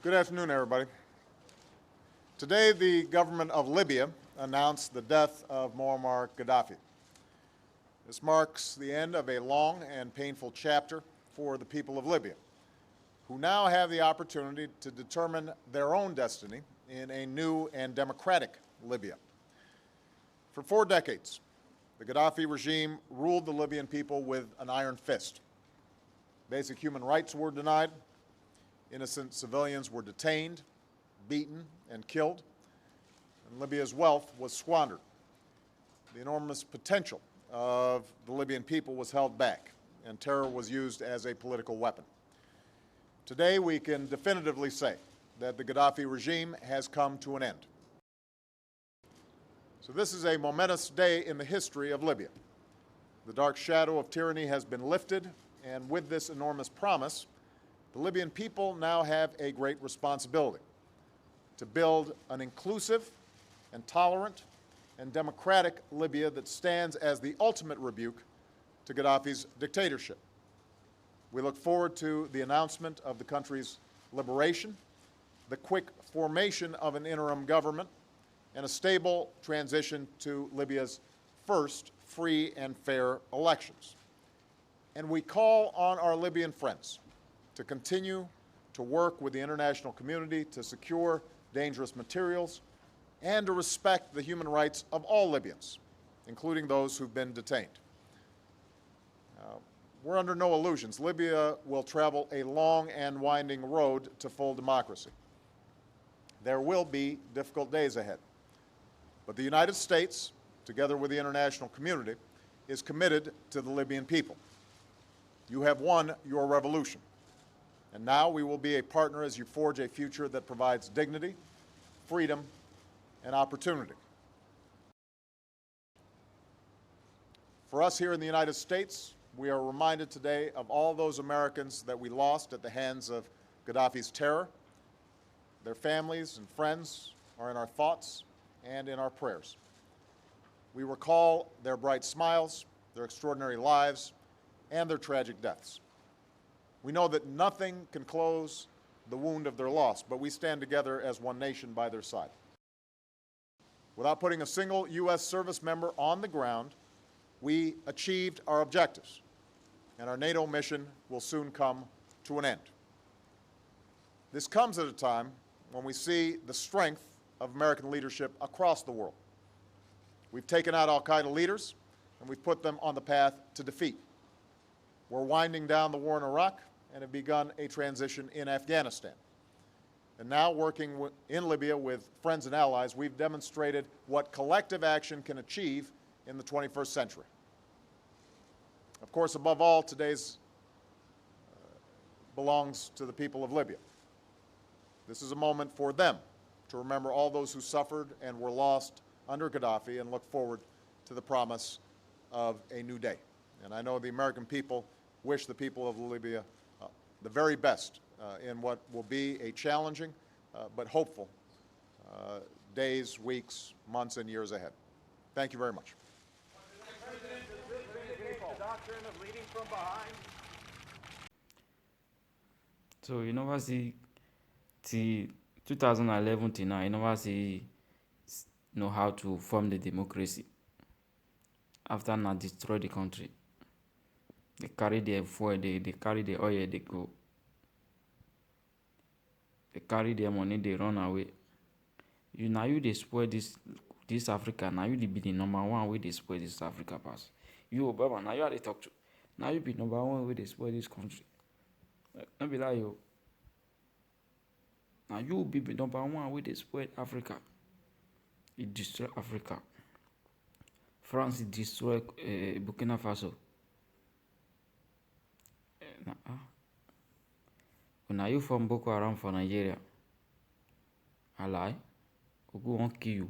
Good afternoon, everybody. Today, the government of Libya announced the death of Muammar Gaddafi. This marks the end of a long and painful chapter for the people of Libya, who now have the opportunity to determine their own destiny in a new and democratic Libya. For 4 decades, the Gaddafi regime ruled the Libyan people with an iron fist. Basic human rights were denied, innocent civilians were detained, beaten, and killed, and Libya's wealth was squandered. The enormous potential of the Libyan people was held back, and terror was used as a political weapon. Today, we can definitively say that the Gaddafi regime has come to an end. So this is a momentous day in the history of Libya. The dark shadow of tyranny has been lifted, and with this enormous promise, the Libyan people now have a great responsibility to build an inclusive and tolerant and democratic Libya that stands as the ultimate rebuke to Gaddafi's dictatorship. We look forward to the announcement of the country's liberation, the quick formation of an interim government, and a stable transition to Libya's first free and fair elections. And we call on our Libyan friends to continue to work with the international community to secure dangerous materials and to respect the human rights of all Libyans, including those who've been detained. We're under no illusions. Libya will travel a long and winding road to full democracy. There will be difficult days ahead. But the United States, together with the international community, is committed to the Libyan people. You have won your revolution. And now we will be a partner as you forge a future that provides dignity, freedom, and opportunity. For us here in the United States, we are reminded today of all those Americans that we lost at the hands of Gaddafi's terror. Their families and friends are in our thoughts and in our prayers. We recall their bright smiles, their extraordinary lives, and their tragic deaths. We know that nothing can close the wound of their loss, but we stand together as one nation by their side. Without putting a single U.S. service member on the ground, we achieved our objectives, and our NATO mission will soon come to an end. This comes at a time when we see the strength of American leadership across the world. We've taken out al-Qaeda leaders, and we've put them on the path to defeat. We're winding down the war in Iraq and have begun a transition in Afghanistan. And now, working in Libya with friends and allies, we've demonstrated what collective action can achieve in the 21st century. Of course, above all, today's belongs to the people of Libya. This is a moment for them to remember all those who suffered and were lost under Gaddafi and look forward to the promise of a new day. And I know the American people wish the people of Libya the very best in what will be a challenging but hopeful days, weeks, months, and years ahead. Thank you very much. The doctrine of leading from behind. So you never see till 2011 till now, you never see know how to form the democracy. After now destroy the country. They carry their fuel, they carry the oil, they go. They carry their money, they run away. You they spoil this Africa. Now you be the number one way they spoil this Africa pass. You Obama, now you are they talk to. Now you be number one way they spoil this country. Don't be like you. Now you be number one way they spoil Africa. It destroy Africa. France destroy Burkina Faso. Now you from Boko Haram for Nigeria. I lie. Who won't kill you.